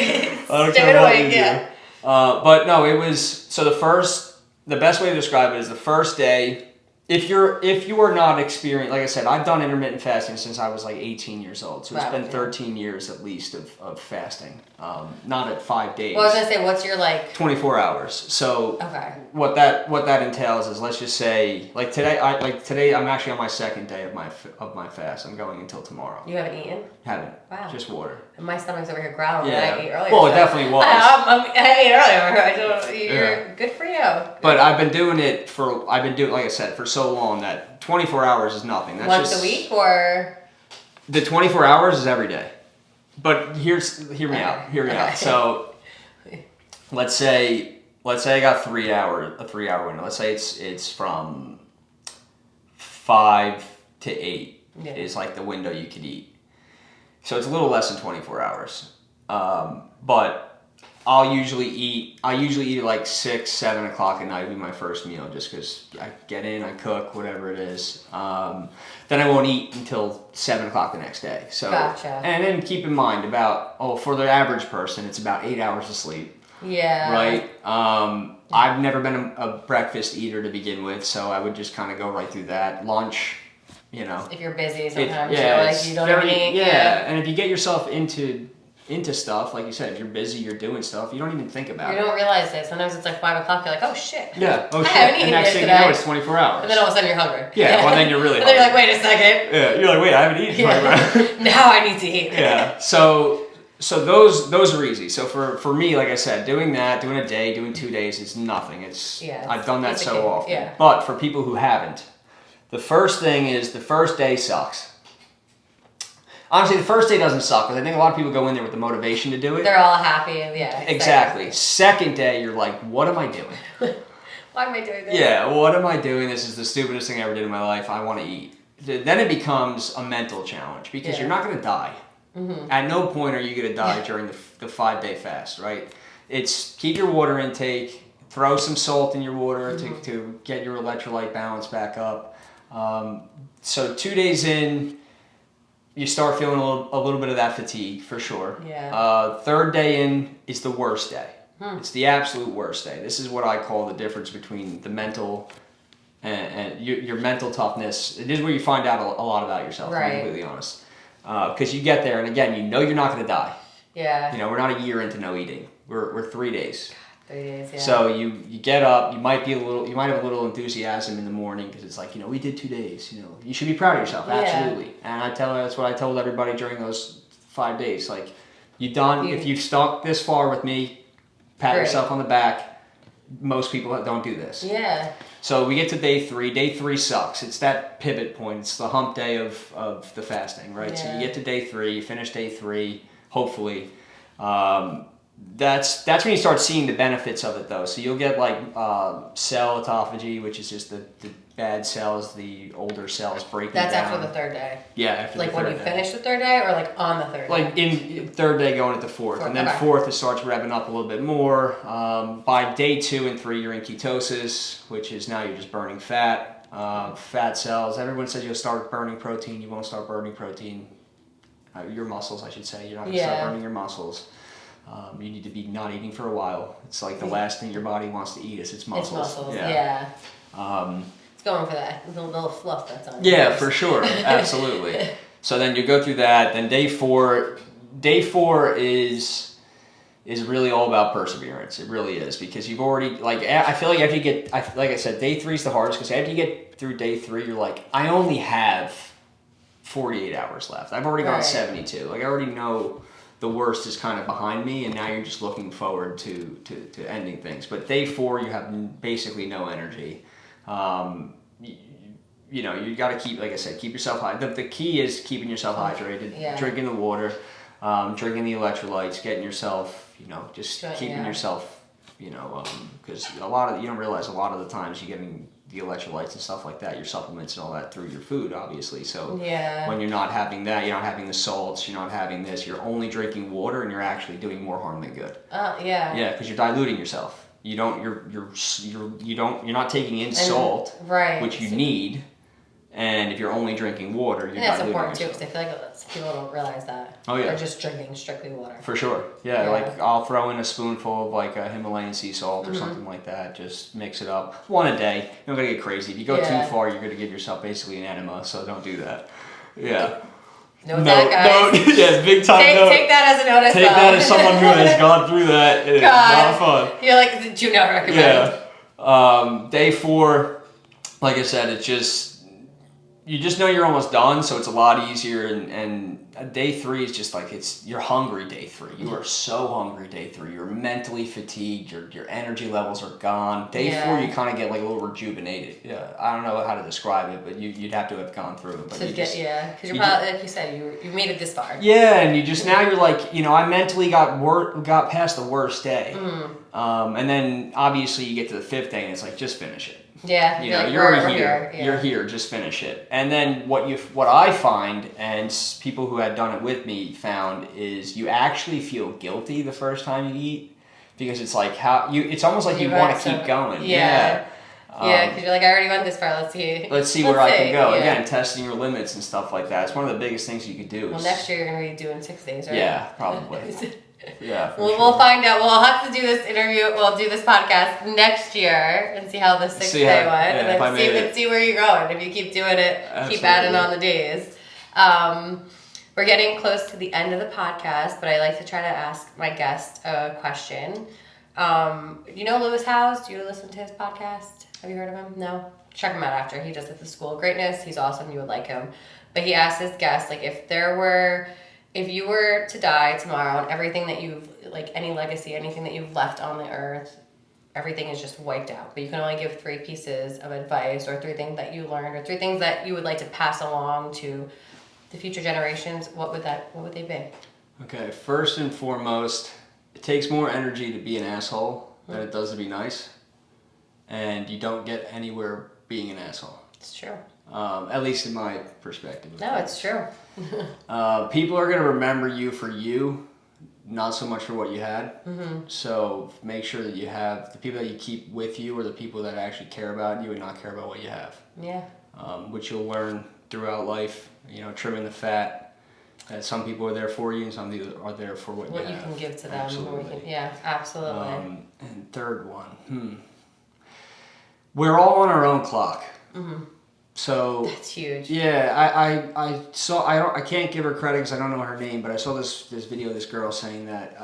Stay awake. Yeah. But no, it was so the best way to describe it is the first day. If you are not experienced, like I said, I've done intermittent fasting since I was like 18 years old. So it's been 13 years at least of fasting. Not at 5 days. Well, I was gonna say, what's your 24 hours. So what that entails is, let's just say, today I'm actually on my second day of my fast. I'm going until tomorrow. You haven't eaten? Haven't. Wow. Just water. And my stomach's over here growling. Yeah. I ate earlier. Well, it definitely was. I ate earlier. Good for you. But I've been doing like I said, for so long that 24 hours is nothing. That's once a week or? The 24 hours is every day. But hear me out. So let's say I got a 3-hour window. Let's say it's from 5 to 8 is like the window you could eat. So it's a little less than 24 hours. But I'll usually eat at like 6, 7 o'clock at night would be my first meal, just because I get in, I cook, whatever it is. Then I won't eat until 7 o'clock the next day. So, gotcha. And then keep in mind for the average person, it's about 8 hours of sleep. Yeah. Right? I've never been a breakfast eater to begin with, so I would just kind of go right through that. Lunch, If you're busy sometimes, you don't very, even eat. Yeah, and if you get yourself into stuff, like you said, if you're busy, you're doing stuff, you don't even think about it. You don't realize it. Sometimes it's like 5 o'clock, you're like, oh shit. Yeah, I haven't eaten and next thing you know, it's 24 hours. And then all of a sudden you're hungry. Yeah, well then you're really and hungry. then you're like, wait a second. Yeah, you're like, wait, I haven't eaten 24 hours. Now I need to eat. Yeah, so those are easy. So for me, like I said, doing a day, doing 2 days is nothing. I've done that so often. Yeah. But for people who haven't, the first thing is the first day sucks. Honestly, the first day doesn't suck, because I think a lot of people go in there with the motivation to do it. They're all happy, yeah. Exactly. Second day, you're like, what am I doing? Why am I doing this? Yeah, what am I doing? This is the stupidest thing I ever did in my life. I want to eat. Then it becomes a mental challenge, because you're not going to die. Mm-hmm. At no point are you going to die during the 5-day fast, right? It's keep your water intake, throw some salt in your water to get your electrolyte balance back up. So 2 days in, you start feeling a little bit of that fatigue, for sure. Yeah. Third day in is the worst day. It's the absolute worst day. This is what I call the difference between the mental and your mental toughness. It is where you find out a lot about yourself, to be completely honest. Because you get there, and again, you know you're not going to die. Yeah. You know, we're not a year into no eating. We're 3 days. 3 days, yeah. So you get up, you might have a little enthusiasm in the morning because it's like, you know, we did 2 days, you know, you should be proud of yourself, absolutely. And that's what I told everybody during those 5 days. Like, if you've stuck this far with me, pat yourself on the back. Most people don't do this. Yeah. So we get to day 3. Day 3 sucks. It's that pivot point. It's the hump day of the fasting, right? Yeah. So you get to day 3, you finish day 3, hopefully. That's when you start seeing the benefits of it, though. So you'll get like cell autophagy, which is just the bad cells, the older cells breaking down. That's after the 3rd day. Yeah, after the 3rd day. Like when you finish the 3rd day, or like on the 3rd day? Like in 3rd day going into 4th. And then 4th, it starts revving up a little bit more. By day 2 and 3, you're in ketosis, which is now you're just burning fat. Fat cells. Everyone says you'll start burning protein. You won't start burning protein. Your muscles, I should say. You're not going to start burning your muscles. You need to be not eating for a while. It's like the last thing your body wants to eat is its muscles. It's muscles, yeah. It's going for that little fluff that's on. Yeah, for sure, absolutely. So then you go through that. Then day 4 is really all about perseverance. It really is, because you've already, like, I feel like after you get, like I said, day 3 is the hardest, because after you get through day 3, you're like, I only have 48 hours left. I've already gone 72. Like, I already know the worst is kind of behind me, and now you're just looking forward to ending things. But day 4, you have basically no energy. You know, you got to keep, like I said, keep yourself high. The key is keeping yourself hydrated, drinking the water, drinking the electrolytes, getting yourself, you know, just keeping yourself, you know, because you don't realize a lot of the times you're getting the electrolytes and stuff like that, your supplements and all that through your food, obviously. So when you're not having that, you're not having the salts, you're not having this, you're only drinking water, and you're actually doing more harm than good. Yeah, because you're diluting yourself. You're not taking in salt, which you need. And if you're only drinking water, you're diluting yourself. And that's important too, because I feel like people don't realize that. Oh yeah. They're just drinking strictly water. For sure. Yeah, like I'll throw in a spoonful of like a Himalayan sea salt or something like that. Just mix it up. 1 a day. You don't gotta get crazy. If you go too far, you're gonna give yourself basically an enema. So don't do that. Yeah. Note that, guys. Yeah, big time. Take that as a notice. Take that as someone who has gone through that. It's not fun. You're like, do not recommend. Yeah. Day 4, like I said, it's just, you just know you're almost done, so it's a lot easier. And day 3 is just like, you're hungry day 3. You are so hungry day 3. You're mentally fatigued. Your energy levels are gone. Day 4, you kind of get like a little rejuvenated. Yeah, I don't know how to describe it, but you'd have to have gone through it. But because you're probably, like you said, you made it this far. Yeah, and now you're like, you know, I mentally got past the worst day. And then obviously you get to the 5th day and it's like, just finish it. Yeah, you know, like, you're here. Yeah. You're here. Just finish it. And then what I find, and people who had done it with me found, is you actually feel guilty the first time you eat, because it's like it's almost like you want to keep going. Yeah. Because you're like, I already went this far. Let's see where I can go. Again, testing your limits and stuff like that. It's one of the biggest things you could do. Well, next year you're gonna be doing 6 days, right? Yeah, probably. Yeah. We'll find out. We'll have to do this interview. We'll do this podcast next year and see how the 6th day went, and then see where you're going. If you keep doing it, keep adding on the days. We're getting close to the end of the podcast, but I like to try to ask my guest a question. You know Lewis Howes? Do you listen to his podcast? Have you heard of him? No? Check him out after. He does it at the School of Greatness. He's awesome. You would like him. But he asked his guest, like, if you were to die tomorrow and everything that you've, like, any legacy, anything that you've left on the earth, everything is just wiped out. But you can only give 3 pieces of advice, or 3 things that you learned, or 3 things that you would like to pass along to the future generations. What would they be? Okay, first and foremost, it takes more energy to be an asshole than it does to be nice. And you don't get anywhere being an asshole. It's true. At least in my perspective. No, it's true. People are going to remember you for you, not so much for what you had. So make sure that you have the people that you keep with you, or the people that actually care about you and not care about what you have. Yeah. Which you'll learn throughout life. You know, trimming the fat. That some people are there for you, and some people are there for what you have. What you can give to them. Absolutely. Yeah, absolutely. And third one. We're all on our own clock. So That's huge. Yeah, I saw. I can't give her credit because I don't know her name, but I saw this video of this girl saying that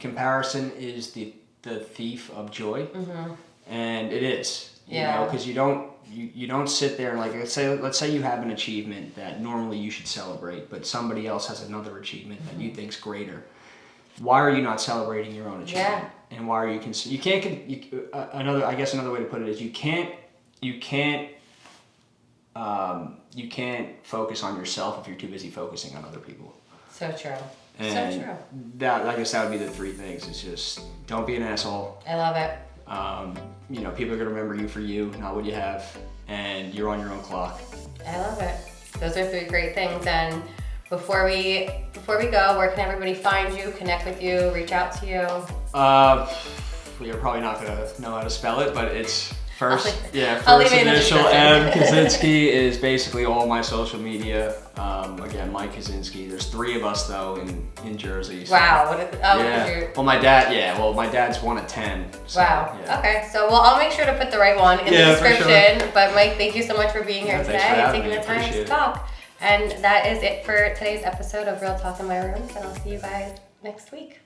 comparison is the thief of joy, and it is. You know, because you don't sit there and like let's say you have an achievement that normally you should celebrate, but somebody else has another achievement that you think's greater. Why are you not celebrating your own achievement? Yeah. And why are you another way to put it is you can't focus on yourself if you're too busy focusing on other people. So true. And so true. That, I guess that would be the three things. It's just don't be an asshole. I love it. You know, people are gonna remember you for you, not what you have, and you're on your own clock. I love it. Those are 3 great things. And before we go, where can everybody find you, connect with you, reach out to you? You're probably not gonna know how to spell it, but it's first I'll leave it in the initial description. M. Kuczinski is basically all my social media. Again, Mike Kuczinski. There's 3 of us though in Jersey. So. Wow. Yeah. Well, my dad's 1 of 10. So, Wow. Yeah. Okay. So, I'll make sure to put the right one in the description. Sure. But Mike, thank you so much for being here today and taking the time to talk. And that is it for today's episode of Real Talk in My Rooms. And I'll see you guys next week.